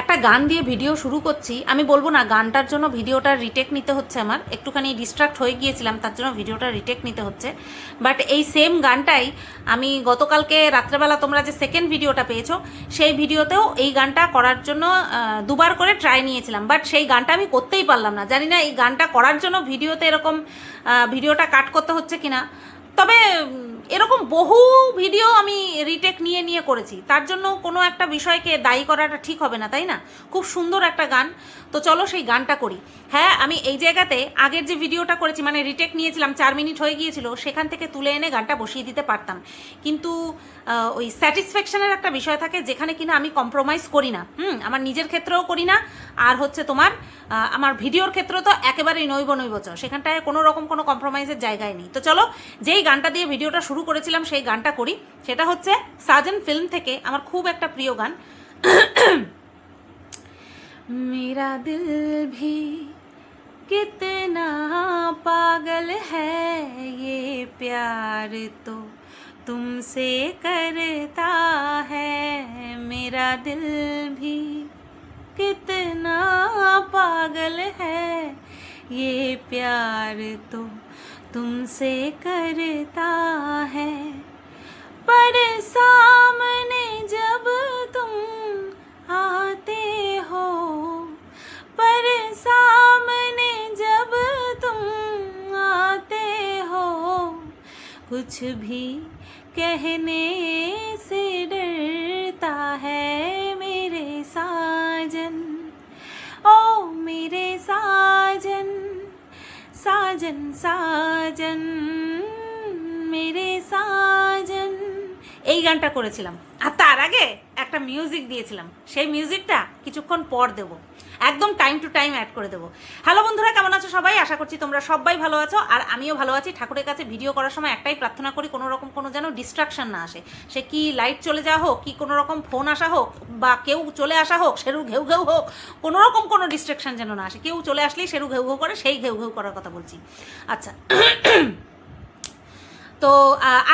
একটা গান দিয়ে ভিডিও শুরু করছি। আমি বলবো না গানটার জন্য ভিডিওটা রিটেক নিতে হচ্ছে, আমার একটুখানি ডিস্ট্রাক্ট হয়ে গিয়েছিলাম, তার জন্য ভিডিওটা রিটেক নিতে হচ্ছে। বাট এই সেম গানটাই আমি গতকালকে রাত্রেবেলা তোমরা যে সেকেন্ড ভিডিওটা পেয়েছো সেই ভিডিওতেও এই গানটা করার জন্য দুবার করে ট্রাই নিয়েছিলাম, বাট সেই গানটা আমি করতেই পারলাম না। জানি না এই গানটা করার জন্য ভিডিওতে এরকম ভিডিওটা কাট করতে হচ্ছে কিনা, তবে এরকম বহু ভিডিও আমি রিটেক নিয়ে নিয়ে করেছি, তার জন্য কোনো একটা বিষয়কে দায়ী করাটা ঠিক হবে না, তাই না? খুব সুন্দর একটা গান, তো চলো সেই গানটা করি। হ্যাঁ, আমি এই জায়গাতে আগের যে ভিডিওটা করেছি, মানে রিটেক নিয়েছিলাম 4 মিনিট হয়ে গিয়েছিল, সেখান থেকে তুলে এনে গানটা বসিয়ে দিতে পারতাম, কিন্তু ওই স্যাটিসফ্যাকশনের একটা বিষয় থাকে যেখানে কিনা আমি কম্প্রোমাইজ করি না। আমার নিজের ক্ষেত্রেও করি না, আর হচ্ছে তোমার আমার ভিডিওর ক্ষেত্রেও তো একেবারেই নৈবচ, সেখানটায় কোনো রকম কোনো কম্প্রোমাইজের জায়গায় নেই। তো চলো যেই গানটা দিয়ে ভিডিওটা শুরু করেছিলাম সেই গানটা করি। সেটা হচ্ছে সাজন ফিল্ম থেকে আমার খুব একটা প্রিয় গান, মেরা দিল ভি कितना पागल है ये प्यार तो तुमसे करता है, मेरा दिल भी कितना पागल है ये प्यार तो तुमसे करता है, पर सामने जब तुम आते हो, पर सामने जब तुम आते हो, कुछ भी कहने से डरता है मेरे साजन, ओ मेरे साजन, साजन साजन मेरे साजन। এই গানটা করেছিলাম, আর তার আগে একটা মিউজিক দিয়েছিলাম, সেই মিউজিকটা কিছুক্ষণ পর দেব, একদম টাইম টু টাইম অ্যাড করে দেবো। হ্যালো বন্ধুরা, কেমন আছো সবাই? আশা করছি তোমরা সবাই ভালো আছো, আর আমিও ভালো আছি। ঠাকুরের কাছে ভিডিও করার সময় একটাই প্রার্থনা করি, কোনো রকম কোনো যেন ডিস্ট্রাকশন না আসে, সে কি লাইট চলে যাওয়া হোক, কি কোনো রকম ফোন আসা হোক, বা কেউ চলে আসা হোক, সেরু ঘেউ ঘেউ হোক, কোনো রকম কোনো ডিস্ট্রাকশন যেন না আসে। কেউ চলে আসলেই সেরু ঘেউ ঘেউ করে, সেই ঘেউ ঘেউ করার কথা বলছি। আচ্ছা, তো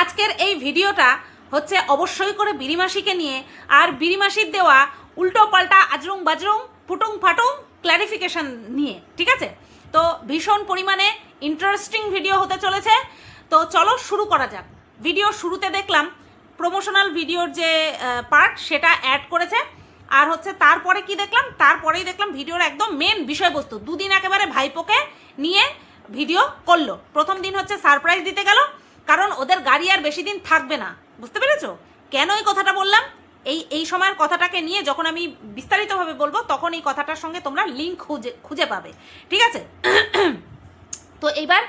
আজকের এই ভিডিওটা হচ্ছে অবশ্যই করে বিড়িমাসিকে নিয়ে, আর বিড়িমাসির দেওয়া উল্টো পাল্টা আজরুং বাজরুং ফুটুং ফাটুং ক্ল্যারিফিকেশন নিয়ে, ঠিক আছে? তো ভীষণ পরিমাণে ইন্টারেস্টিং ভিডিও হতে চলেছে, তো চলো শুরু করা যাক। ভিডিও শুরুতে দেখলাম প্রমোশনাল ভিডিওর যে পার্ট সেটা অ্যাড করেছে, আর হচ্ছে তারপরে কি দেখলাম, তারপরেই দেখলাম ভিডিওর একদম মেন বিষয়বস্তু। দুদিন একেবারে ভাইপোকে নিয়ে ভিডিও করলো। প্রথম দিন হচ্ছে সারপ্রাইজ দিতে গেল, কারণ ওদের গাড়ি আর বেশি দিন থাকবে না। বুঝতে পেরেছো কেন এই কথাটা বললাম? এই সময়ের কথাটাকে নিয়ে যখন আমি বিস্তারিতভাবে বলবো, তখন এই কথাটার সঙ্গে তোমরা লিঙ্ক খুঁজে পাবে, ঠিক আছে? তো এইবার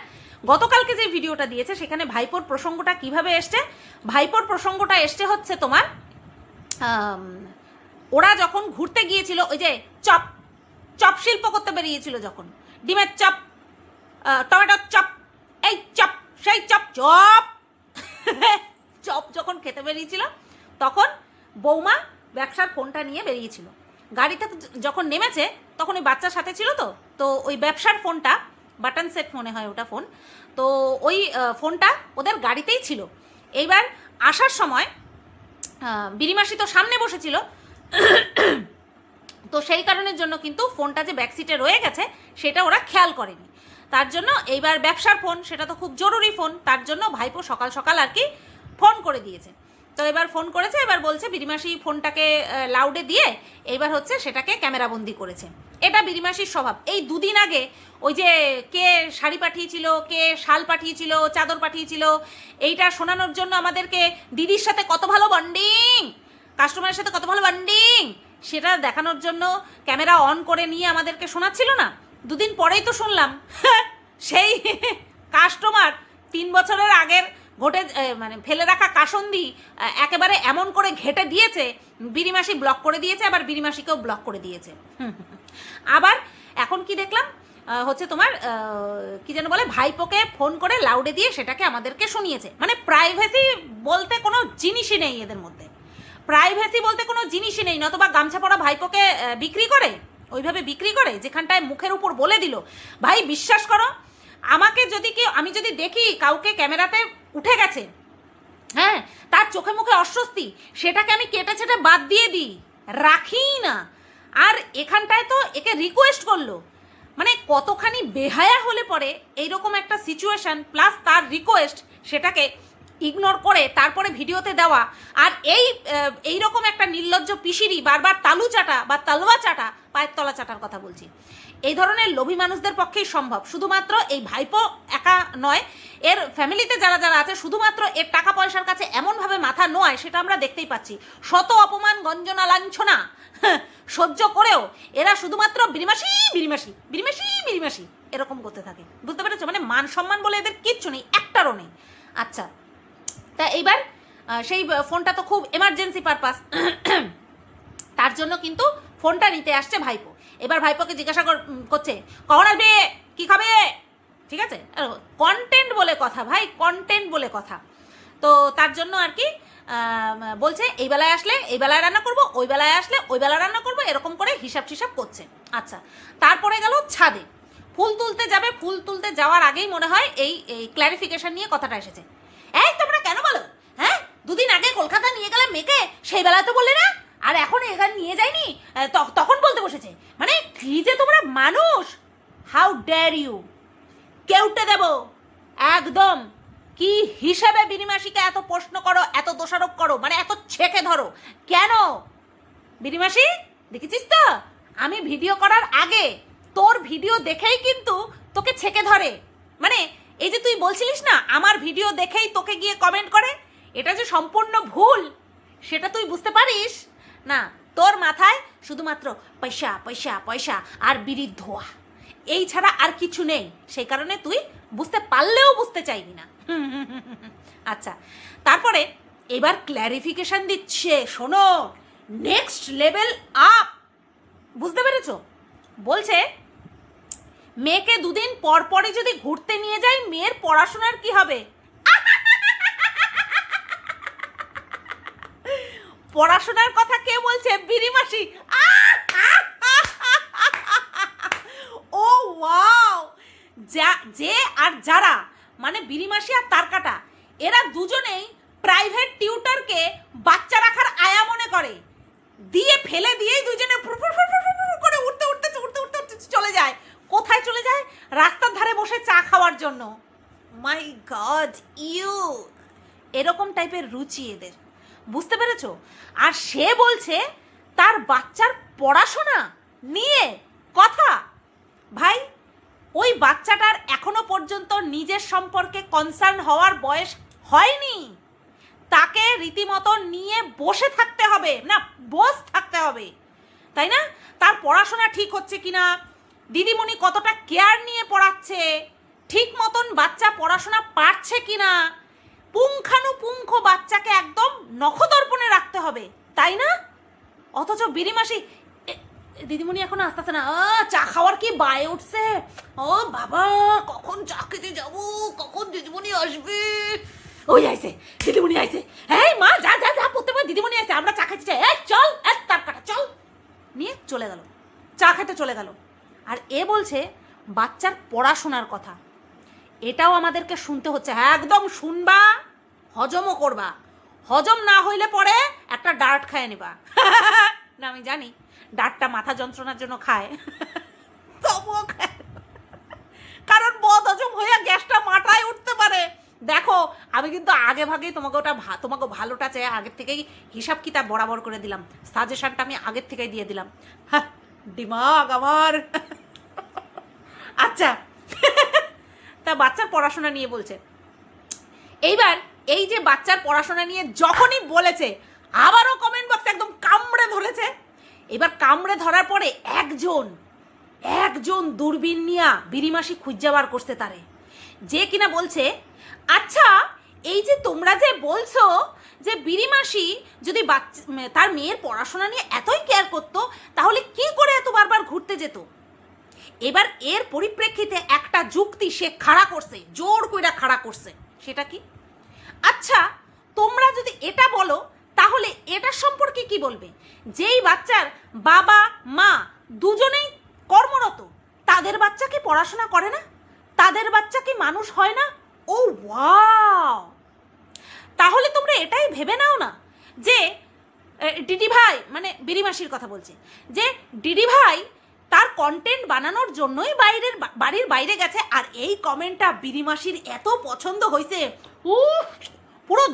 গতকালকে যে ভিডিওটা দিয়েছে সেখানে ভাইপোর প্রসঙ্গটা কিভাবে এসছে? ভাইপোর প্রসঙ্গটা এসছে হচ্ছে তোমার ওরা যখন ঘুরতে গিয়েছিল, ওই যে চপ চপ শিল্প করতে বেরিয়েছিল, যখন ডিমের চপ, টমেটোর চপ, এই চপ সেই চপ চপ চপ যখন খেতে বেরিয়েছিল, তখন বৌমা ব্যবসার ফোনটা নিয়ে বেরিয়েছিল। গাড়িতে যখন নেমেছে তখন ওই বাচ্চার সাথে ছিল, তো তো ওই ব্যবসার ফোনটা, বাটন সেট মনে হয় ওটা ফোন, তো ওই ফোনটা ওদের গাড়িতেই ছিল। এইবার আসার সময় বিড়িমাসি তো সামনে বসেছিল, তো সেই কারণের জন্য কিন্তু ফোনটা যে ব্যাক সিটে রয়ে গেছে সেটা ওরা খেয়াল করেনি। তার জন্য এইবার ব্যবসার ফোন, সেটা তো খুব জরুরি ফোন, তার জন্য ভাইপো সকাল সকাল আর কি ফোন করে দিয়েছে। তো এবার ফোন করেছে, এবার বলছে বিড়িমাসি ফোনটাকে লাউডে দিয়ে এইবার হচ্ছে সেটাকে ক্যামেরাবন্দি করেছে। এটা বিড়িমাসির স্বভাব। এই দুদিন আগে ওই যে কে শাড়ি পাঠিয়েছিল, কে শাল পাঠিয়েছিল, চাদর পাঠিয়েছিল, এইটা শোনানোর জন্য আমাদেরকে দিদির সাথে কত ভালো বন্ডিং, কাস্টমারের সাথে কত ভালো বন্ডিং, সেটা দেখানোর জন্য ক্যামেরা অন করে নিয়ে আমাদেরকে শোনাচ্ছিল না। দুদিন পরেই তো শুনলাম সেই কাস্টমার 3 বছরের আগের ঘটে মানে ফেলে রাখা কাসন্দি একেবারে এমন করে ঘেটে দিয়েছে, বিড়িমাসি ব্লক করে দিয়েছে, আবার বিড়িমাসিকেও ব্লক করে দিয়েছে। আবার এখন কি দেখলাম হচ্ছে তোমার কি যেন বলে, ভাইপোকে ফোন করে লাউডে দিয়ে সেটাকে আমাদেরকে শুনিয়েছে। মানে প্রাইভেসি বলতে কোনো জিনিসই নেই এদের মধ্যে, প্রাইভেসি বলতে কোনো জিনিসই নেই। নতবা গামছা পরা ভাইপোকে বিক্রি করে, ওইভাবে বিক্রি করে যেখানটায় মুখের উপর বলে দিল। ভাই বিশ্বাস করো, আমাকে যদি আমি যদি দেখি কাউকে ক্যামেরাতে উঠে গেছে, হ্যাঁ, তার চোখে মুখে অস্বস্তি, সেটাকে আমি কেটে ছেটে বাদ দিয়ে দিই, রাখি না। আর এখানটায় তো একে রিকোয়েস্ট করলো, মানে কতখানি বেহায়া হলে পরে এইরকম একটা সিচুয়েশন প্লাস তার রিকোয়েস্ট সেটাকে ইগনোর করে তারপরে ভিডিওতে দেওয়া। আর এই রকম একটা নির্লজ্জ পিসিরি বারবার তালু চাটা বা তালুয়া চাটা, পায়ের তলা চাটার কথা বলছি, এই ধরনের লোভী মানুষদের পক্ষেই সম্ভব। শুধুমাত্র এই ভাইপো একা নয়, এর ফ্যামিলিতে যারা যারা আছে শুধুমাত্র এর টাকা পয়সার কাছে এমনভাবে মাথা নোয়ায় সেটা আমরা দেখতেই পাচ্ছি। শত অপমান গঞ্জনা লাঞ্ছনা সহ্য করেও এরা শুধুমাত্র বিরিমাসি বিরিমাসি বিরিমাসি বিরিমাসি এরকম করতে থাকে। বুঝতে পেরেছো? মানে মান সম্মান বলে এদের কিচ্ছু নেই, একটারও নেই। আচ্ছা, তা এইবার সেই ফোনটা তো খুব এমার্জেন্সি পারপাস, তার জন্য কিন্তু ফোনটা নিতে আসছে ভাইপো। এবার ভাইপোকে জিজ্ঞাসা করছে কখন আসবে, কি খাবে, ঠিক আছে? কন্টেন্ট বলে কথা ভাই, কন্টেন্ট বলে কথা। তো তার জন্য আর কি বলছে এই বেলায় আসলে এই বেলায় রান্না করবো, ওই বেলায় আসলে ওই বেলায় রান্না করবো, এরকম করে হিসাব টিসাব করছে। আচ্ছা, তারপরে গেল ছাদে ফুল তুলতে যাবে। ফুল তুলতে যাওয়ার আগেই মনে হয় এই ক্ল্যারিফিকেশন নিয়ে কথাটা এসেছে। এই তোমরা কেন বলো, হ্যাঁ দুদিন আগে কলকাতা নিয়ে গেলাম মেয়েকে, সেই বেলায় তো বললে না, আর এখন এখানে নিয়ে যায়নি, তখন বলতে বসেছে। মানে কি যে তোমরা মানুষ, হাউ ডেয়ার ইউ! কেউটে দেব একদম। কি হিসেবে বিনিমাসিকে এত প্রশ্ন করো, এত দোষারোপ করো, মানে এত ছেঁকে ধরো কেন? বিনিমাসি দেখেছিস তো, আমি ভিডিও করার আগে তোর ভিডিও দেখেই কিন্তু তোকে ছেঁকে ধরে। মানে এই যে তুই বলছিলিস না আমার ভিডিও দেখেই তোকে গিয়ে কমেন্ট করে, এটা যে সম্পূর্ণ ভুল সেটা তুই বুঝতে পারিস না। তোর মাথায় শুধুমাত্র পয়সা পয়সা পয়সা আর বিড়ির ধোয়া, এই ছাড়া আর কিছু নেই। সেই কারণে তুই বুঝতে পারলেও বুঝতে চাইবি না। আচ্ছা, তারপরে এবার ক্ল্যারিফিকেশন দিচ্ছে, শোনো, নেক্সট লেভেল আপ। বুঝতে পেরেছো? বলছে মেয়েকে দুদিন পর পরই যদি ঘুরতে নিয়ে যাই মেয়ের পড়াশোনার কি হবে? পড়াশোনার কথা কে বলছে? বিরিমাসি। ও ওয়াও! যে আর যারা, মানে বিরিমাসি আর তারকাটা, এরা দুজনেই প্রাইভেট টিউটরকে বাচ্চা রাখার আয়া মনে করে, দিয়ে ফেলে দিয়েই দুজনে করে উঠতে উঠতে উঠতে উঠতে চলে যায়। কোথায় চলে যায়? রাস্তার ধারে বসে চা খাওয়ার জন্য। মাই গড, ইউ! এরকম টাইপের রুচি এদের। বুঝতে পেরেছো? আর সে বলছে তার বাচ্চার পড়াশোনা নিয়ে কথা। ভাই, ওই বাচ্চাটার এখনো পর্যন্ত নিজের সম্পর্কে কনসার্ন হওয়ার বয়স হয়নি। তাকে রীতিমতো নিয়ে বসে থাকতে হবে, না বস থাকতে হবে, তাই না? তার পড়াশোনা ঠিক হচ্ছে কিনা, দিদিমণি কতটা কেয়ার নিয়ে পড়াচ্ছে, ঠিক মতন বাচ্চা পড়াশোনা পারছে কিনা, পুঙ্খানুপুঙ্খ বাচ্চাকে একদম নখদর্পণে রাখতে হবে, তাই না? অথচ বিরিমাসি দিদিমণি এখনো আসতেছে না, চা খাওয়ার কি বায়ে উঠছে, ও বাবা কখন চা খেতে যাবো, কখন দিদিমণি আসবে, ওই আইছে দিদিমণি আইছে, এই মা যা যা যা পড়তে পারে, দিদিমণি আইছে, আমরা চা খেতে চাই, এই চল, তার কাটা চল, নিয়ে চলে গেল, চা খেতে চলে গেল। আর এ বলছে বাচ্চার পড়াশোনার কথা। এটাও আমাদেরকে শুনতে হচ্ছে। হ্যাঁ একদম শুনবা, হজমও করবা, হজম না হইলে পরে একটা ডার্ট খায় নেবা। না আমি জানি ডার্টটা মাথা যন্ত্রণার জন্য খায়, তবুও খায়, কারণ বদ হজম হইয়া গ্যাসটা মাথায় উঠতে পারে। দেখো আমি কিন্তু আগে ভাগেই তোমাকে তোমাকে ভালোটা চাই, আগের থেকেই হিসাব কিতাব বরাবর করে দিলাম, সাজেশনটা আমি আগের থেকেই দিয়ে দিলাম। হ্যাঁ দিমাগ আমার। আচ্ছা, তা বাচ্চার পড়াশোনা নিয়ে বলছে। এইবার এই যে বাচ্চার পড়াশোনা নিয়ে যখনই বলেছে, আবারও কমেন্ট বক্সে একদম কামড়ে ধরেছে। এবার কামড়ে ধরার পরে একজন দূরবীন নিয়া বিরিমাসি খুঁজে বার করতে তারে, যে কিনা বলছে আচ্ছা এই যে তোমরা যে বলছো যে বিরিমাসি যদি তার মেয়ের পড়াশোনা নিয়ে এতই কেয়ার করতো তাহলে কি করে এত বারবার ঘুরতে যেত? এবার এর পরিপ্রেক্ষিতে একটা যুক্তি সে খাড়া করছে, জোর কইরা খাড়া করছে। সেটা কি? আচ্ছা তোমরা যদি এটা বলো তাহলে এটা সম্পর্কে কি বলবে? যেই বাচ্চার বাবা মা দুজনেই কর্মরত, তাদের বাচ্চা কি পড়াশোনা করে না? তাদের বাচ্চা কি মানুষ হয় না? ও ওয়াও! তাহলে তোমরা এটাই ভেবে নাও না যে ডিডি ভাই মানে বিড়ি মাসির কথা বলছে, যে ডিডি ভাই তার কন্টেন্ট বানানোর জন্যই বাড়ির বাইরে গেছে। আর এই কমেন্টটা বিড়ি মাসির এত পছন্দ হয়েছে, পুরো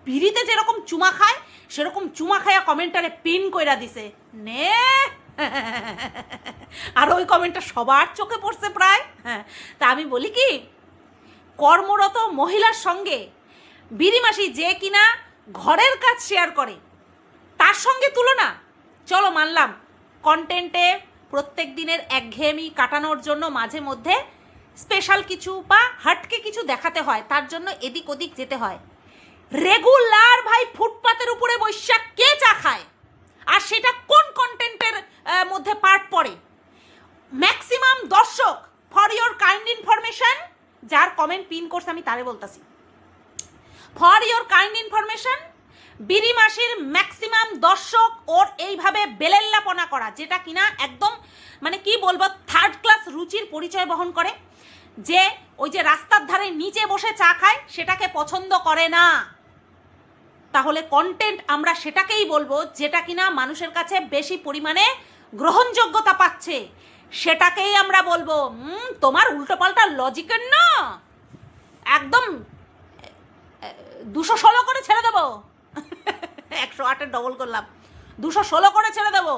বিড়িতে যেরকম চুমা খায় সেরকম চুমা খায়া কমেন্টারে পিন কইরা দিছে নে। আর ওই কমেন্টটা সবার চোখে পড়ছে প্রায়। হ্যাঁ, তা আমি বলি কি, কর্মরত মহিলার সঙ্গে বিড়ি মাসি যে কিনা ঘরের কাজ শেয়ার করে তার সঙ্গে তুলনা, চলো মানলাম কন্টেন্টে প্রত্যেক দিনের একঘেয়েমি কাটানোর জন্য মাঝে মধ্যে স্পেশাল কিছু বা হাটকে কিছু দেখাতে হয়, তার জন্য এদিক ওদিক যেতে হয়। রেগুলার ভাই ফুটপাতের উপরে বৈশাখ কে চা খায়? আর সেটা কোন কন্টেন্টের মধ্যে পার্ট পড়ে? ম্যাক্সিমাম দর্শক, ফর ইয়োর কাইন্ড ইনফরমেশন, যার কমেন্ট পিন করছে আমি তারে বলতাছি, ফর ইয়োর কাইন্ড ইনফরমেশন, বিড়ি মাসির ম্যাক্সিমাম দর্শক ওর এইভাবে বেলেল্লাপনা করা, যেটা কিনা একদম মানে কি বলবো থার্ড ক্লাস রুচির পরিচয় বহন করে, যে ওই যে রাস্তার ধারে নিচে বসে চা খায় সেটাকে পছন্দ করে না। তাহলে কন্টেন্ট আমরা সেটাকেই বলবো যেটা কিনা মানুষের কাছে বেশি পরিমাণে গ্রহণযোগ্যতা পাচ্ছে, সেটাকেই আমরা বলবো। তোমার উল্টোপাল্টা লজিকের না, একদম 216 করে ছেড়ে দেবো। 108-এর ডবল করলাম, 216 করে ছেড়ে দেবো।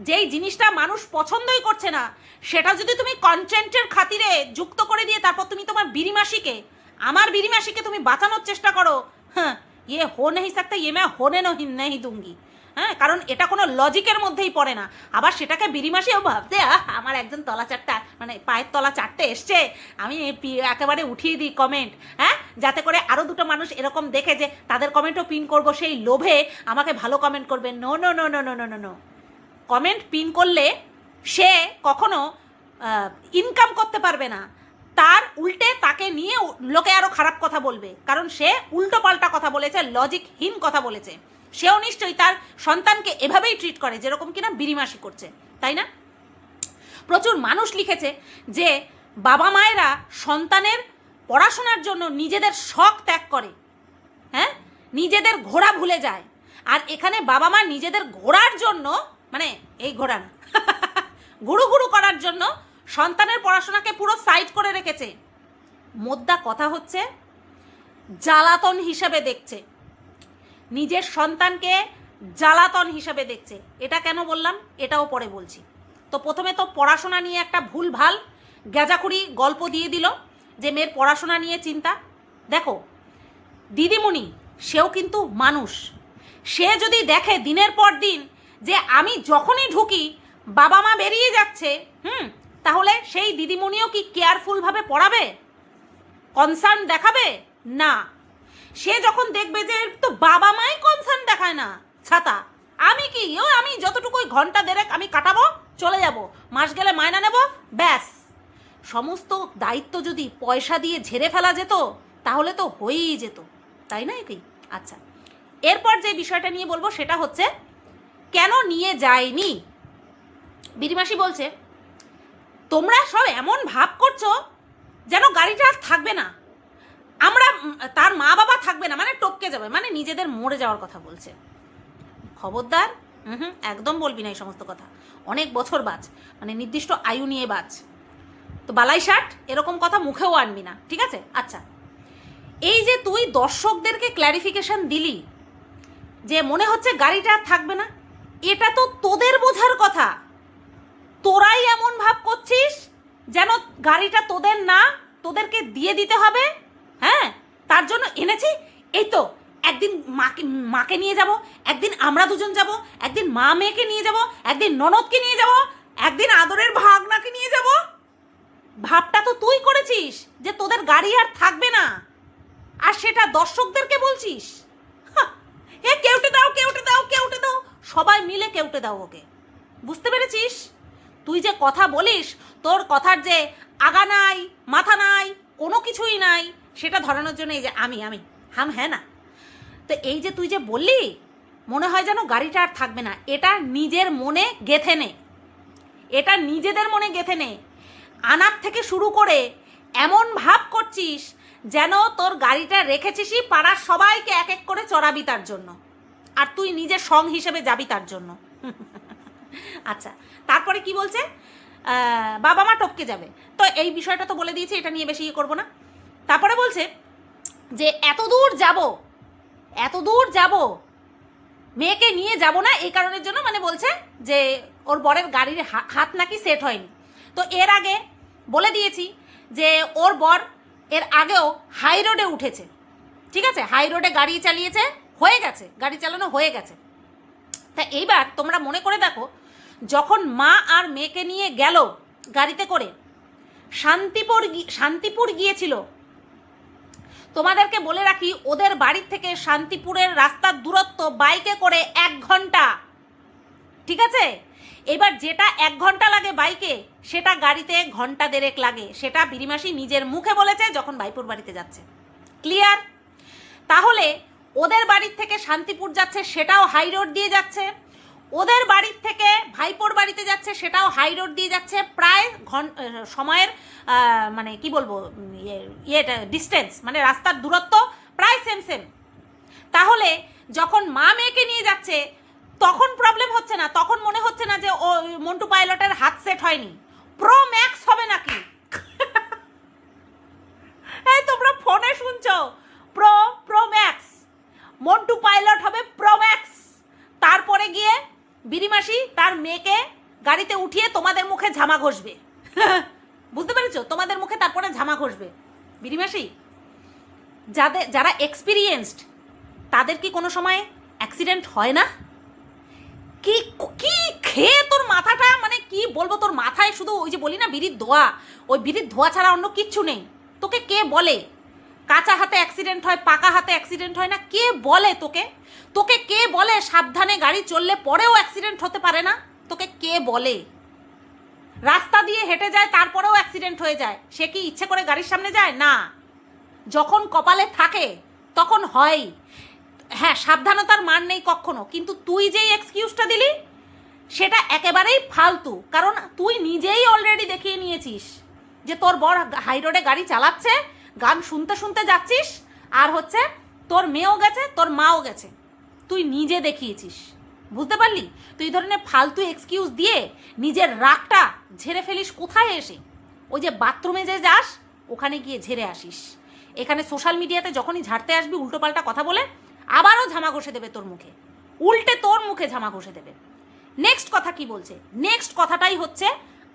যেই জিনিসটা মানুষ পছন্দই করছে না সেটা যদি তুমি কন্টেন্টের খাতিরে যুক্ত করে দিয়ে তারপর তুমি তোমার বিড়ি মাসিকে, আমার বিড়ি মাসিকে তুমি বাঁচানোর চেষ্টা করো, হ্যাঁ ইয়ে হো নেই सकता, ये मैं होने नहीं दूंगी। হ্যাঁ, কারণ এটা কোনো লজিকের মধ্যেই পড়ে না। আবার সেটাকে বিড়ি মাসিও ভাবতে আমার একজন তলা চারটা মানে পায়ের তলা চারটে এসছে, আমি একেবারে উঠিয়ে দিই কমেন্ট, হ্যাঁ, যাতে করে আরও দুটো মানুষ এরকম দেখে যে তাদের কমেন্টও পিন করবো, সেই লোভে আমাকে ভালো কমেন্ট করবে। No no no no no no no no, comment pin করলে সে কখনো ইনকাম করতে পারবে না, তার উল্টে তাকে নিয়ে লোকে আরও খারাপ কথা বলবে, কারণ সে উল্টো পাল্টা কথা বলেছে, লজিকহীন কথা বলেছে। সেও নিশ্চয়ই তার সন্তানকে এভাবেই ট্রিট করে যেরকম কিনা বিড়ি মাসি করছে, তাই না? প্রচুর মানুষ লিখেছে যে বাবা মায়েরা সন্তানের পড়াশোনার জন্য নিজেদের শখ ত্যাগ করে, হ্যাঁ, নিজেদের ঘোড়া ভুলে যায়। আর এখানে বাবা মা নিজেদের ঘোড়ার জন্য মানে এই ঘোড়া না গুরু গুরু করার জন্য সন্তানের পড়াশোনাকে পুরো সাইড করে রেখেছে। মোদ্দা কথা হচ্ছে জ্বালাতন হিসাবে দেখছে, নিজের সন্তানকে জ্বালাতন হিসাবে দেখছে। এটা কেন বললাম এটাও পরে বলছি। তো প্রথমে তো পড়াশোনা নিয়ে একটা ভুল ভাল গ্যাজাখুরি গল্প দিয়ে দিল যে মেয়ের পড়াশোনা নিয়ে চিন্তা। দেখো দিদিমণি সেও কিন্তু মানুষ, সে যদি দেখে দিনের পর দিন যে আমি যখনই ঢুকি বাবা মা বেরিয়ে যাচ্ছে, তাহলে সেই দিদিমণিও কি কেয়ারফুলভাবে পড়াবে, কনসার্ন দেখাবে না। সে যখন দেখবে যে তো বাবা মাই কনসার্ন দেখায় না, ছাতা আমি কি আমি যতটুকু ঘন্টা দেড়েক আমি কাটাবো, চলে যাব, মাস গেলে মায়না নেব, ব্যাস। সমস্ত দায়িত্ব যদি পয়সা দিয়ে ঝেড়ে ফেলা যেত তাহলে তো হয়েই যেত, তাই না? কি আচ্ছা, এরপর যে বিষয়টা নিয়ে বলবো সেটা হচ্ছে কেন নিয়ে যায়নি। বিড়ি মাসি বলছে তোমরা সব এমন ভাব করছো যেন গাড়িটা আর থাকবে না, আমরা তার মা বাবা থাকবে না, মানে টপকে যাবে, মানে নিজেদের মরে যাওয়ার কথা বলছে। খবরদার, একদম বলবি না এই সমস্ত কথা, অনেক বছর বাঁচ, মানে নির্দিষ্ট আয়ু নিয়ে বাঁচ। তো বালাই শার্ট এরকম কথা মুখেও আনবি না, ঠিক আছে? আচ্ছা, এই যে তুই দর্শকদেরকে ক্ল্যারিফিকেশন দিলি যে মনে হচ্ছে গাড়িটা আর থাকবে না, এটা তো তোদের বোঝার কথা। তোরাই এমন ভাব করছিস যেন গাড়িটা তোদের না, তোদেরকে দিয়ে দিতে হবে। হ্যাঁ, তার জন্য এনেছি, এই তো একদিন মাকে নিয়ে যাব, একদিন আমরা দুজন যাব, একদিন মা মেয়েকে নিয়ে যাব, একদিন ননদকে নিয়ে যাব, একদিন আদরের ভাগনাকে নিয়ে যাব। ভাবটা তো তুই করেছিস যে তোদের গাড়ি আর থাকবে না, আর সেটা দর্শকদেরকে বলছিস। এ কেউটে দাও কেউটে দাও কেউটে দাও, সবাই মিলে কেউটে দাও ওকে। বুঝতে পেরেছিস? তুই যে কথা বলিস, তোর কথার যে আগা নাই মাথা নাই, কোনো কিছুই নাই, সেটা ধরানোর জন্য এই যে আমি হ্যাঁ না। তো এই যে তুই যে বললি মনে হয় যেন গাড়িটা আর থাকবে না, এটা নিজের মনে গেঁথে নে, এটা নিজেদের মনে গেঁথে নে। আনার থেকে শুরু করে এমন ভাব করছিস যেন তোর গাড়িটা রেখেছিসই পাড়ার সবাইকে এক এক করে চড়াবি তার জন্য। আর তুই নিজে সং হিসেবে যাবি তার জন্য। আচ্ছা, তারপরে কি বলছে, বাবা মা টপকে যাবে, তো এই বিষয়টা তো বলে দিয়েছি, এটা নিয়ে বেশি ইয়ে করবো না। তারপরে বলছে যে এত দূর যাব মেয়েকে নিয়ে যাব না এই কারণের জন্য, মানে বলছে যে ওর বরের গাড়ির হাত নাকি সেট হয়নি। তো এর আগে বলে দিয়েছি যে ওর বর এর আগেও হাই রোডে উঠেছে, ঠিক আছে, হাই রোডে গাড়ি চালিয়েছে, হয়ে গেছে, গাড়ি চালানো হয়ে গেছে। তা এইবার তোমরা মনে করে দেখো, যখন মা আর মেয়েকে নিয়ে গেল গাড়িতে করে শান্তিপুর গিয়েছিল, তোমাদেরকে বলে রাখি ওদের বাড়ির থেকে শান্তিপুরের রাস্তার দূরত্ব বাইকে করে 1 ঘন্টা, ঠিক আছে। এবার যেটা 1 ঘন্টা লাগে বাইকে, সেটা গাড়িতে ঘন্টা 1.5 লাগে, সেটা বিরিমাসি নিজের মুখে বলেছে যখন ভাইপোর বাড়িতে যাচ্ছে। ক্লিয়ার? তাহলে ওদের বাড়ির থেকে শান্তিপুর যাচ্ছে, সেটাও হাই রোড দিয়ে যাচ্ছে, ওদের বাড়ির থেকে ভাইপোর বাড়িতে যাচ্ছে, সেটাও হাই রোড দিয়ে যাচ্ছে, প্রায় সময়ের মানে কি বলবো, ইয়েটা ডিস্টেন্স, মানে রাস্তার দূরত্ব প্রায় সেম। তাহলে যখন মা মেয়েকে নিয়ে যাচ্ছে তখন প্রবলেম হচ্ছে না, তখন মনে হচ্ছে না যে ও মন্টু পাইলটের হাত সেট হয়নি। প্রো ম্যাক্স হবে নাকি? এই তোমরা ফোনে শুনছো, প্রো ম্যাক্স, মন্টু পাইলট হবে প্রো ম্যাক্স। তারপরে গিয়ে বিরিমাসি তার মেয়েকে গাড়িতে উঠিয়ে তোমাদের মুখে ঝামা ঘষবে। বুঝতে পেরেছো? তোমাদের মুখে তারপরে ঝামা ঘষবে বিরিমাসি। যারা এক্সপিরিয়েন্সড তাদের কি কোনো সময় অ্যাক্সিডেন্ট হয় না? কি কি খেয়ে তোর মাথাটা, মানে কি বলবো, তোর মাথায় শুধু ওই যে বলি না বিড়ির ধোয়া, ওই বিড়ির ধোয়া ছাড়া অন্য কিচ্ছু নেই। তোকে কে বলে কাঁচা হাতে অ্যাক্সিডেন্ট হয়, পাকা হাতে অ্যাক্সিডেন্ট হয় না? কে বলে তোকে কে বলে সাবধানে গাড়ি চললে পরেও অ্যাক্সিডেন্ট হতে পারে না? তোকে কে বলে? রাস্তা দিয়ে হেঁটে যায় তারপরেও অ্যাক্সিডেন্ট হয়ে যায়, সে কি ইচ্ছে করে গাড়ির সামনে যায়? না, যখন কপালে থাকে তখন হয়। হ্যাঁ, সাবধানতার মান নেই কখনো, কিন্তু তুই যেই এক্সকিউজটা দিলি সেটা একেবারেই ফালতু, কারণ তুই নিজেই অলরেডি দেখিয়ে নিয়েছিস যে তোর বর হাই রোডে গাড়ি চালাচ্ছে, গান শুনতে শুনতে যাচ্ছিস, আর হচ্ছে তোর মেয়েও গেছে, তোর মাও গেছে, তুই নিজে দেখিয়েছিস। বুঝতে পারলি? তুই এই ধরনের ফালতু এক্সকিউজ দিয়ে নিজের রাগটা ঝেড়ে ফেলিস কোথায় এসে? ওই যে বাথরুমে যে যাস ওখানে গিয়ে ঝেড়ে আসিস। এখানে সোশ্যাল মিডিয়াতে যখনই ঝাড়তে আসবি উল্টোপাল্টা কথা বলে আবারও ঝামা ঘষে দেবে তোর মুখে, উল্টে তোর মুখে ঝামা ঘষে দেবে। নেক্সট কথা কি বলছে? নেক্সট কথাটাই হচ্ছে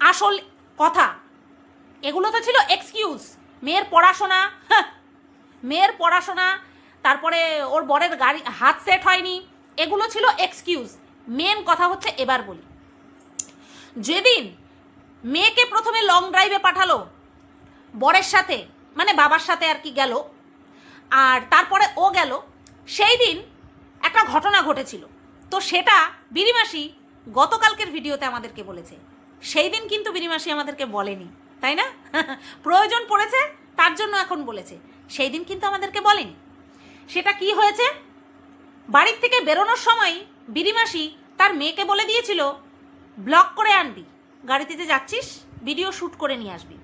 আসল কথা। এগুলো তো ছিল এক্সকিউজ। মেয়ের পড়াশোনা, তারপরে ওর বরের গাড়ি হাত সেট হয়নি, এগুলো ছিল এক্সকিউজ। মেন কথা হচ্ছে এবার বলি, যেদিন মেয়েকে প্রথমে লং ড্রাইভে পাঠালো বরের সাথে, মানে বাবার সাথে আর কি গেল, আর তারপরে ও গেল, সেই দিন একটা ঘটনা ঘটেছিল। তো সেটা বিরিমাসি গতকালকের ভিডিওতে আমাদেরকে বলেছে, সেই দিন কিন্তু বিরিমাসি আমাদেরকে বলেনি, তাই না? প্রয়োজন পড়েছে তার জন্য এখন বলেছে, সেই দিন কিন্তু আমাদেরকে বলেনি। সেটা কি হয়েছে? বাড়ির থেকে বেরোনোর সময় বিরিমাসি তার মেয়েকে বলে দিয়েছিল ব্লক করে আনবি, গাড়িতে যে যাচ্ছিস ভিডিও শ্যুট করে নিয়ে আসবি।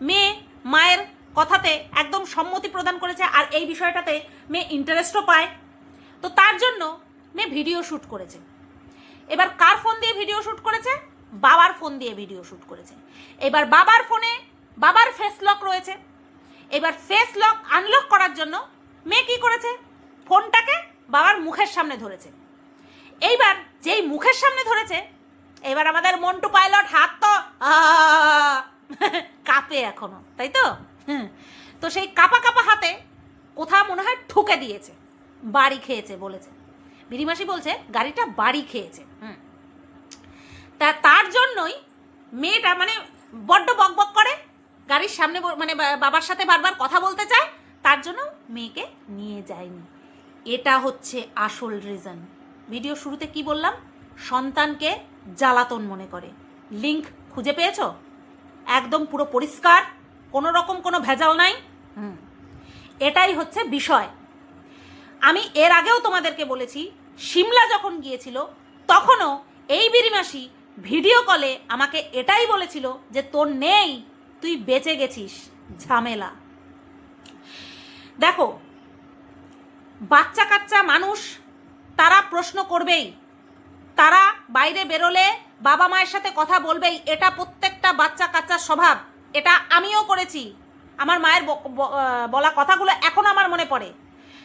মেয়ে মায়ের কথাতে একদম সম্মতি প্রদান করেছে, আর এই বিষয়টাতে মেয়ে ইন্টারেস্টও পায়। তো তার জন্য মেয়ে ভিডিও শ্যুট করেছে। এবার কার ফোন দিয়ে ভিডিও শ্যুট করেছে? বাবার ফোন দিয়ে ভিডিও শ্যুট করেছে। এবার বাবার ফোনে বাবার ফেস লক রয়েছে। এবার ফেস লক আনলক করার জন্য মেয়ে কী করেছে? ফোনটাকে বাবার মুখের সামনে ধরেছে। এইবার যেই মুখের সামনে ধরেছে, এবার আমাদের মন্টু পাইলট হাত তো কাঁপে এখনো, তাই তো? তো সেই কাঁপা কাঁপা হাতে কোথাও মনে হয় ঠুকে দিয়েছে, বাড়ি খেয়েছে বলেছে। বিরিমাসি বলছে গাড়িটা বাড়ি খেয়েছে। তার জন্যই মেয়েটা মানে বড্ড বকবক করে, গাড়ির সামনে মানে বাবার সাথে বারবার কথা বলতে চায়, তার জন্য মেয়েকে নিয়ে যায়নি। এটা হচ্ছে আসল রিজন। ভিডিও শুরুতে কি বললাম? সন্তানকে জ্বালাতন মনে করে। লিংক খুঁজে পেয়েছো? একদম পুরো পরিষ্কার, কোনো রকম কোনো ভেজাল নাই। এটাই হচ্ছে বিষয়। আমি এর আগেও তোমাদেরকে বলেছি, সিমলা যখন গিয়েছিল তখনও এই বিরিমাসি ভিডিও কলে আমাকে এটাই বলেছিল যে তোর নেই, তুই বেঁচে গেছিস ঝামেলা। দেখো, বাচ্চা কাচ্চা মানুষ তারা প্রশ্ন করবেই, তারা বাইরে বেরোলে বাবা মায়ের সাথে কথা বলবেই। এটা প্রত্যেকটা বাচ্চা কাচ্চার স্বভাব, এটা আমিও করেছি। আমার মায়ের বলা কথাগুলো এখন আমার মনে পড়ে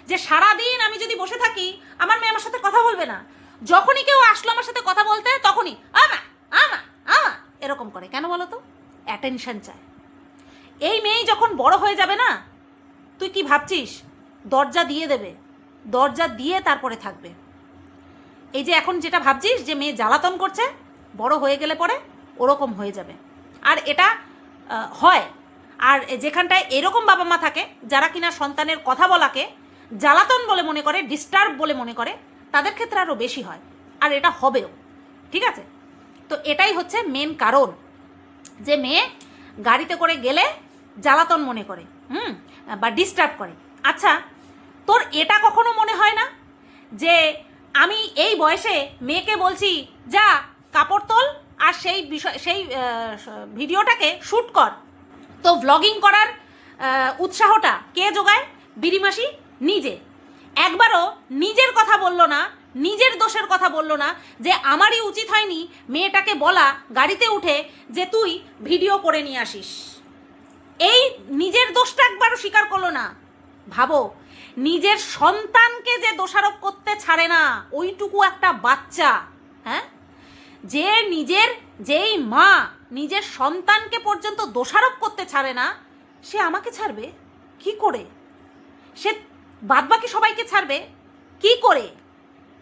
যে সারাদিন আমি যদি বসে থাকি আমার মেয়ে আমার সাথে কথা বলবে না, যখনই কেউ আসলো আমার সাথে কথা বলতে তখনই আমা আমা আমা এরকম করে। কেন বলো তো? অ্যাটেনশন চায়। এই মেয়ে যখন বড় হয়ে যাবে না, তুই কি ভাবছিস দরজা দিয়ে দেবে? দরজা দিয়ে তারপরে থাকবে। এই যে এখন যেটা ভাবছিস যে মেয়ে জ্বালাতন করছে, বড় হয়ে গেলে পরে ওরকম হয়ে যাবে। আর এটা হয়। আর যেখানটায় এরকম বাবা মা থাকে যারা কিনা সন্তানের কথা বলাকে জ্বালাতন বলে মনে করে, ডিস্টার্ব বলে মনে করে, তাদের ক্ষেত্রে আরও বেশি হয়। আর এটা হবেও, ঠিক আছে? তো এটাই হচ্ছে মেন কারণ যে মেয়ে গাড়িতে করে গেলে জ্বালাতন মনে করে, বা ডিস্টার্ব করে। আচ্ছা, তোর এটা কখনো মনে হয় না যে আমি এই বয়সে মেয়েকে বলছি যা কাপড় তোল আর সেই ভিডিওটাকে শ্যুট কর? তো ভ্লগিং করার উৎসাহটা কে যোগায়? বিড়িমাসি নিজে। একবারও নিজের কথা বললো না, নিজের দোষের কথা বললো না যে আমারই উচিত হয়নি মেয়েটাকে বলা গাড়িতে উঠে যে তুই ভিডিও করে নিয়ে আসিস। এই নিজের দোষটা একবারও স্বীকার করলো না। ভাবো, নিজের সন্তানকে যে দোষারোপ করতে ছাড়ে না, ওইটুকু একটা বাচ্চা, হ্যাঁ, যে যেই মা নিজের সন্তানকে পর্যন্ত দোষারোপ করতে ছাড়ে না, সে আমাকে ছাড়বে কি করে? সে বাদবাকি সবাইকে ছাড়বে কি করে?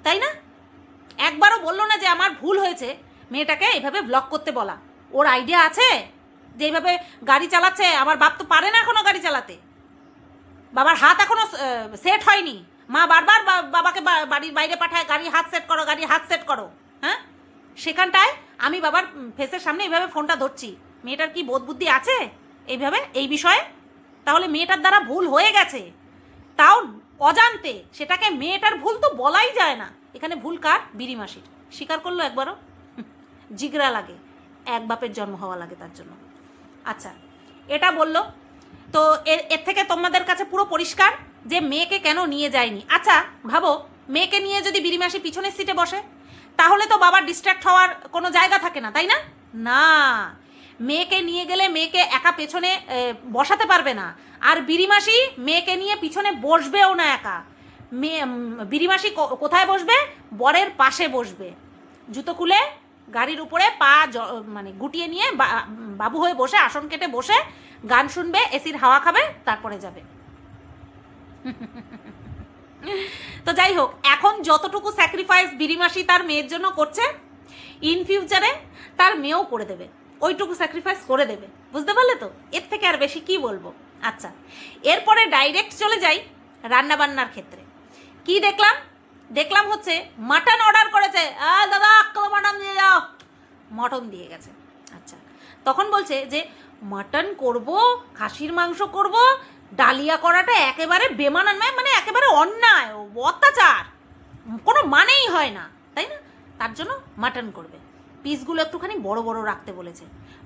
তাই না? একবারও বললো না যে আমার ভুল হয়েছে মেয়েটাকে এইভাবে ব্লগ করতে বলা। ওর আইডিয়া আছে যে এইভাবে গাড়ি চালাচ্ছে? আমার বাপ তো পারে না এখনো গাড়ি চালাতে, বাবার হাত এখনো সেট হয়নি। মা বারবার বাবাকে বাড়ির বাইরে পাঠায়, গাড়ি হাত সেট করো, গাড়ি হাত সেট করো। হ্যাঁ, সেখানটায় আমি বাবার ফেসের সামনে এইভাবে ফোনটা ধরছি। মেয়েটার কি বোধ বুদ্ধি আছে এইভাবে এই বিষয়ে? তাহলে মেয়েটার দ্বারা ভুল হয়ে গেছে, তাও অজান্তে। সেটাকে মেয়েটার ভুল তো বলাই যায় না। এখানে ভুল কার? বিড়িমাসির। স্বীকার করলো একবারও? জিগরা লাগে, এক বাপের জন্ম হওয়া লাগে তার জন্য। আচ্ছা, এটা বললো। তো এর থেকে তোমাদের কাছে পুরো পরিষ্কার যে মেয়েকে কেন নিয়ে যায়নি। আচ্ছা ভাবো, মেয়েকে নিয়ে যদি বিড়িমাসি পিছনের সিটে বসে, তাহলে তো বাবার ডিস্ট্র্যাক্ট হওয়ার কোনো জায়গা থাকে না, তাই না? না, মেয়েকে নিয়ে গেলে মেয়েকে একা পেছনে বসাতে পারবে না। আর বিড়িমাসি মেয়েকে নিয়ে পিছনে বসবেও না একা। বিড়িমাসি কোথায় বসবে? বরের পাশে বসবে, জুতো খুলে গাড়ির উপরে পা মানে গুটিয়ে নিয়ে বাবু হয়ে বসে, আসন কেটে বসে গান শুনবে, এসির হাওয়া খাবে, তারপরে যাবে। তো যাই হোক, এখন যতটুকু স্যাক্রিফাইস বিড়িমাসি তার মেয়ের জন্য করছে, ইন ফিউচারে তার মেয়েও করে দেবে, ওইটুকু স্যাক্রিফাইস করে দেবে। বুঝতে পারলে তো? এর থেকে আর বেশি কি বলবো। আচ্ছা, এরপরে ডাইরেক্ট চলে যাই রান্নাবান্নার ক্ষেত্রে। কি দেখলাম হচ্ছে মাটন অর্ডার করেছে। দাদা মাটন দিয়ে যাও, মটন দিয়ে গেছে। আচ্ছা, তখন বলছে যে মাটন করব, খাসির মাংস করব, ডালিয়া করাটা একেবারে বেমানান, মানে একেবারে অন্যায়, অত্যাচার, কোনো মানেই হয় না, তাই না? তার জন্য মাটন করবে। পিসগুলো একটুখানি বড় বড় রাখতে বলেছে।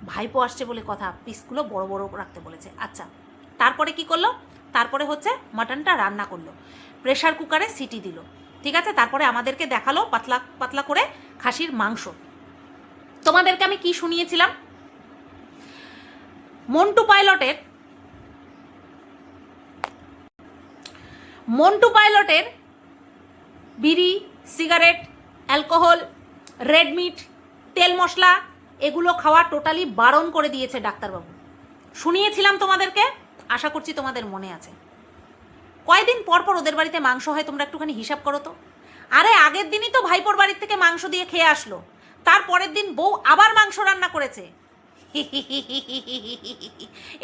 ভাইপো আসছে বলে কথা, পিসগুলো বড় বড় রাখতে বলেছে। আচ্ছা, তারপরে কি করলো? তারপরে হচ্ছে মাটনটা রান্না করলো, প্রেশার কুকারে সিটি দিল, ঠিক আছে? তারপরে আমাদেরকে দেখালো পাতলা পাতলা করে খাসির মাংস। তোমাদেরকে আমি কি শুনিয়েছিলাম? মন্টু পাইলটের বিড়ি, সিগারেট, অ্যালকোহল, রেড মিট, তেল মশলা এগুলো খাওয়া টোটালি বারণ করে দিয়েছে ডাক্তারবাবু। শুনিয়েছিলাম তোমাদেরকে, আশা করছি তোমাদের মনে আছে। কয়দিন পর পর ওদের বাড়িতে মাংস হয়, তোমরা একটুখানি হিসাব করো তো। আরে আগের দিনই তো ভাইপোর বাড়ির থেকে মাংস দিয়ে খেয়ে আসলো, তার পরের দিন বউ আবার মাংস রান্না করেছে।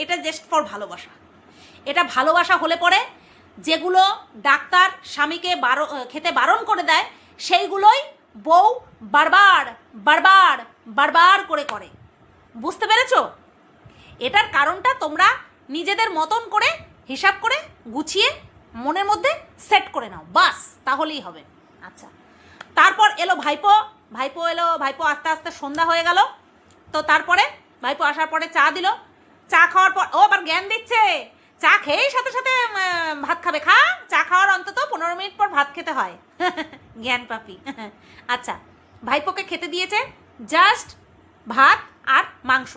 এটা জাস্ট ফর ভালোবাসা। এটা ভালোবাসা হলে পরে যেগুলো ডাক্তার স্বামীকে খেতে বারণ করে দেয়, সেইগুলোই বউ বারবার বারবার বারবার করে। বুঝতে পেরেছো? এটার কারণটা তোমরা নিজেদের মতন করে হিসাব করে গুছিয়ে মনের মধ্যে সেট করে নাও, বাস, তাহলেই হবে। আচ্ছা, তারপর এলো ভাইপো এলো। ভাইপো আস্তে আস্তে সন্ধ্যা হয়ে গেল। তো তারপরে ভাইপো আসার পরে চা দিল। চা খাওয়ার পর ও আবার জ্ঞান দিচ্ছে, চা খেয়েই সাথে সাথে ভাত খাবে? খা, চা খাওয়ার অন্তত 15 মিনিট পর ভাত খেতে হয়। জ্ঞান পাপি। আচ্ছা, ভাইপোকে খেতে দিয়েছে জাস্ট ভাত আর মাংস।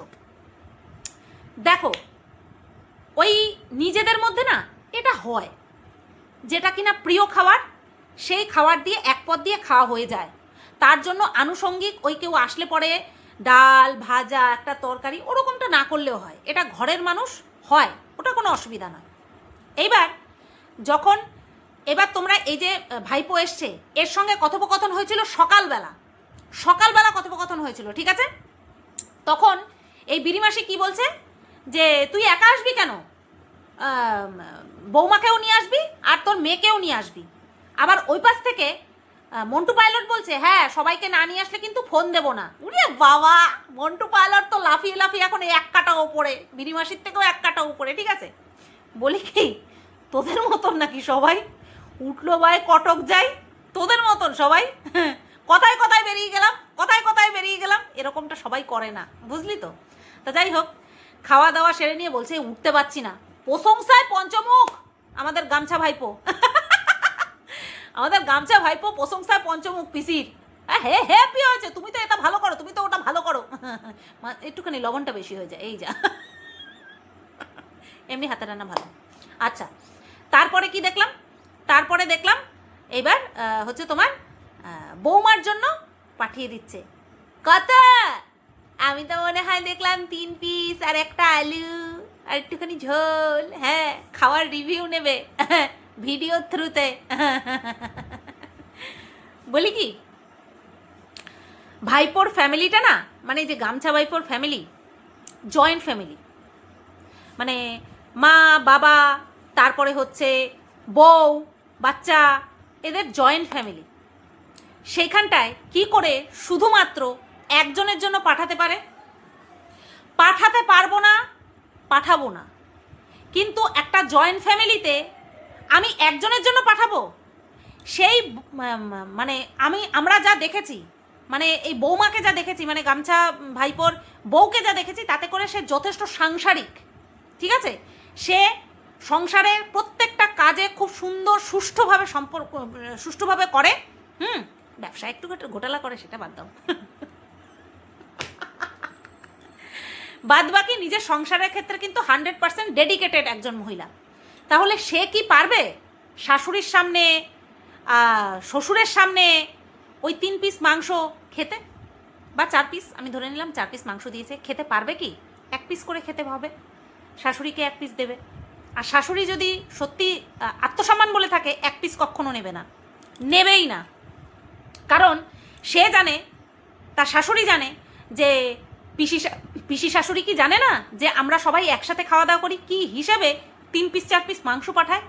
দেখো, ওই নিজেদের মধ্যে না এটা হয়, যেটা কিনা প্রিয় খাবার, সেই খাবার দিয়ে এক পদ দিয়ে খাওয়া হয়ে যায়। তার জন্য আনুষঙ্গিক ওই কেউ আসলে পরে ডাল ভাজা একটা তরকারি ওরকমটা না করলেও হয়, এটা ঘরের মানুষ হয়, ওটা কোনো অসুবিধা নয়। এবার তোমরা এই যে ভাইপো এসছে, এর সঙ্গে কথোপকথন হয়েছিল সকালবেলা কথোপকথন হয়েছিল, ঠিক আছে? তখন এই বিড়িমাসি কি বলছে যে তুই একা আসবি কেন, বৌমাকেও নিয়ে আসবি আর তোর মেয়েকেও নিয়ে আসবি। আবার ওই পাশ থেকে মন্টু পাইলট বলছে হ্যাঁ সবাইকে না নিয়ে আসলে কিন্তু ফোন দেবো না। উড়ে বাবা, মন্টু পাইলট তো লাফিয়ে লাফিয়ে এখন এক কাটা ওপরে, বিড়িমাসির থেকেও এক কাটা উপরে, ঠিক আছে? বলি কি তোদের মতন নাকি সবাই? উঠলো বাই কটক যাই, তোদের মতন সবাই? কথায় কথায় বেরিয়ে গেলাম, এরকমটা সবাই করে না, বুঝলি তো? তা যাই হোক, খাওয়া দাওয়া সেরে নিয়ে বলছে উঠতে পারছি না, প্রশংসায় পঞ্চমুখ আমাদের গামছা ভাইপো। আমাদের গামছা ভাইপো প্রশংসায় পঞ্চমুখ পিসির। হ্যাঁ হ্যাপি হয়েছে, তুমি তো এটা ভালো করো, তুমি তো ওটা ভালো করো। একটুখানি লবণটা বেশি হয়ে যায়, এই যা। এমনি হাতে রান্না ভালো। আচ্ছা, তারপরে কি দেখলাম? তারপরে দেখলাম এবার হচ্ছে তোমার বৌমার জন্য পাঠিয়ে দিচ্ছে কত, আমি তো মনে হয় দেখলাম 3 পিস আর একটা আলু আর একটুখানি ঝোল। হ্যাঁ, খাওয়ার রিভিউ নেবে ভিডিও থ্রুতে। বলি কি, ভাইপোর ফ্যামিলিটা না, মানে যে গামছা ভাইপোর ফ্যামিলি জয়েন্ট ফ্যামিলি, মানে মা বাবা তারপরে হচ্ছে বউ বাচ্চা, এদের জয়েন্ট ফ্যামিলি। সেইখানটায় কি করে শুধুমাত্র একজনের জন্য পাঠাতে পারে? পাঠাতে পারবো না, পাঠাবো না, কিন্তু একটা জয়েন্ট ফ্যামিলিতে আমি একজনের জন্য পাঠাবো? সেই মানে আমরা যা দেখেছি, মানে এই বৌমাকে যা দেখেছি, মানে গামছা ভাইপোর বউকে যা দেখেছি, তাতে করে সে যথেষ্ট সাংসারিক, ঠিক আছে? সে সংসারের প্রত্যেকটা কাজে খুব সুন্দর সুষ্ঠুভাবে করে। ব্যবসা একটু ঘোটালা করে, সেটা বাদ দাও। বাদ বাকি নিজের সংসারের ক্ষেত্রে কিন্তু 100% ডেডিকেটেড একজন মহিলা। তাহলে সে কি পারবে শাশুড়ির সামনে শ্বশুরের সামনে ওই 3 পিস মাংস খেতে, বা 4 পিস, আমি ধরে নিলাম 4 পিস মাংস দিয়েছে, খেতে পারবে কি? 1 পিস করে খেতে হবে, শাশুড়িকে 1 পিস দেবে। আর শাশুড়ি যদি সত্যি আত্মসম্মান বলে থাকে 1 পিস কখনো নেবে না, নেবেই না। কারণ সে জানে, তার শাশুড়ি জানে যে পিসি শাশুড়ি কি জানে না যে আমরা সবাই একসাথে খাওয়া দাওয়া করি, কি হিসেবে 3 পিস 4 পিস মাংস পাঠায়,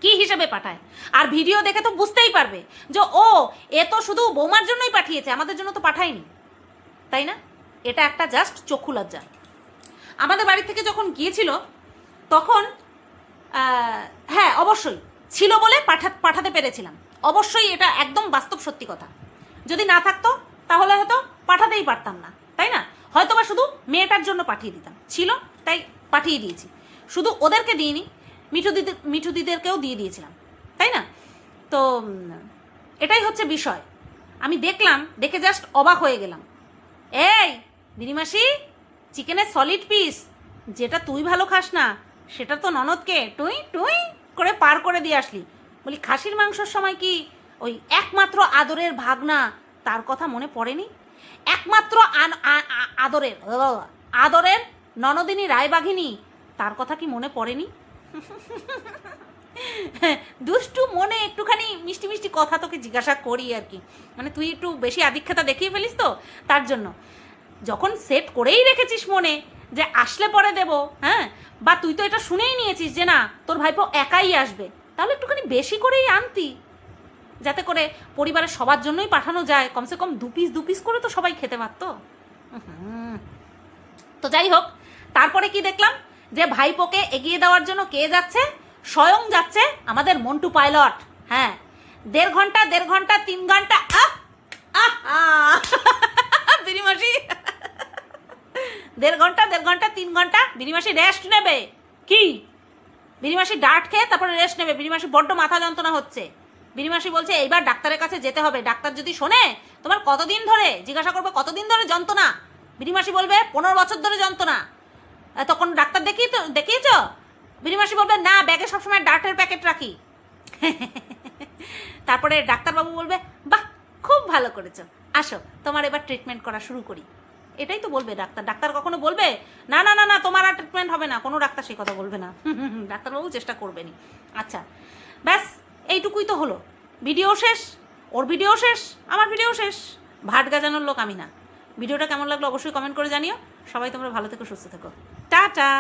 কি হিসেবে পাঠায়। আর ভিডিও দেখে তো বুঝতেই পারবে যে ও এ তো শুধু বৌমার জন্যই পাঠিয়েছে, আমাদের জন্য তো পাঠায়নি, তাই না? এটা একটা জাস্ট চক্ষু লজ্জা। আমাদের বাড়ি থেকে যখন গিয়েছিল তখন হ্যাঁ অবশ্যই ছিল বলে পাঠাতে পেরেছিলাম, অবশ্যই এটা একদম বাস্তব সত্যি কথা। যদি না থাকতো তাহলে হয়তো পাঠাতেই পারতাম না, তাই না? হয়তো বা শুধু মেয়েটার জন্য পাঠিয়ে দিতাম, ছিল তাই পাঠিয়ে দিয়েছি, শুধু ওদেরকে দিইনি, মিঠু দিদেরকেও দিয়ে দিয়েছিলাম, তাই না? তো এটাই হচ্ছে বিষয়। আমি দেখলাম, দেখে জাস্ট অবাক হয়ে গেলাম। এই দিদিমাসি, চিকেনের সলিড পিস যেটা তুই ভালো খাস না, সেটা তো ননদকে টুই টুই করে পার করে দিয়ে আসলি। বলি খাসির মাংসর সময় কি ওই একমাত্র আদরের ভাগনা তার কথা মনে পড়েনি? একমাত্র আদরের ননদিনী রায়বাঘিনী তার কথা কি মনে পড়েনি? দুষ্টু মনে একটুখানি মিষ্টি মিষ্টি কথা তোকে জিজ্ঞাসা করি আর কি, মানে তুই একটু বেশি আধিক্যতা দেখিয়ে ফেলিস তো, তার জন্য। যখন সেট করেই রেখেছিস মনে যে আসলে পরে দেব, হ্যাঁ, বা তুই তো এটা শুনেই নিয়েছিস যে না তোর ভাইপো একাই আসবে, তাহলে একটুখানি বেশি করেই আনতি, যাতে করে পরিবারের সবার জন্যই পাঠানো যায়, কমসে কম 2 পিস করে তো সবাই খেতে পারতো। তো যাই হোক, তারপরে কি দেখলাম যে ভাইপোকে এগিয়ে দেওয়ার জন্য কে যাচ্ছে? স্বয়ং যাচ্ছে আমাদের মন্টু পাইলট। হ্যাঁ, 1.5 ঘন্টা 3 ঘন্টা বিরিমাসি 1.5 ঘন্টা 3 ঘন্টা বিরিমাসি রেস্ট নেবে কি? বিনিমাসি ডাঁট খেয়ে তারপরে রেস্ট নেবে। বিনিমাসি বড্ড মাথা যন্ত্রণা হচ্ছে। বিনিমাসি বলছে এইবার ডাক্তারের কাছে যেতে হবে। ডাক্তার যদি শোনে তোমার কতদিন ধরে, জিজ্ঞাসা করবে কতদিন ধরে যন্ত্রণা, বিনিমাসি বলবে 15 বছর ধরে যন্ত্রণা। তখন ডাক্তার দেখিয়েছ? বিনিমাসি বলবে না, ব্যাগে সবসময় ডাঁটের প্যাকেট রাখি। তারপরে ডাক্তারবাবু বলবে বাহ খুব ভালো করেছো, আসো তোমার এবার ট্রিটমেন্ট করা শুরু করি। এটাই তো বলবে ডাক্তার। ডাক্তার কখনো বলবে না না না না তোমার আর ট্রিটমেন্ট হবে না? কোনো ডাক্তার সেই কথা বলবে না। ডাক্তারবাবু চেষ্টা করবেনি। আচ্ছা ব্যাস এইটুকুই তো হলো। ভিডিও শেষ, ওর ভিডিও শেষ, আমার ভিডিও শেষ। ভাট গাজানোর লোক আমি না। ভিডিওটা কেমন লাগলো অবশ্যই কমেন্ট করে জানিও। সবাই তোমরা ভালো থেকো, সুস্থ থেকো, টাটা।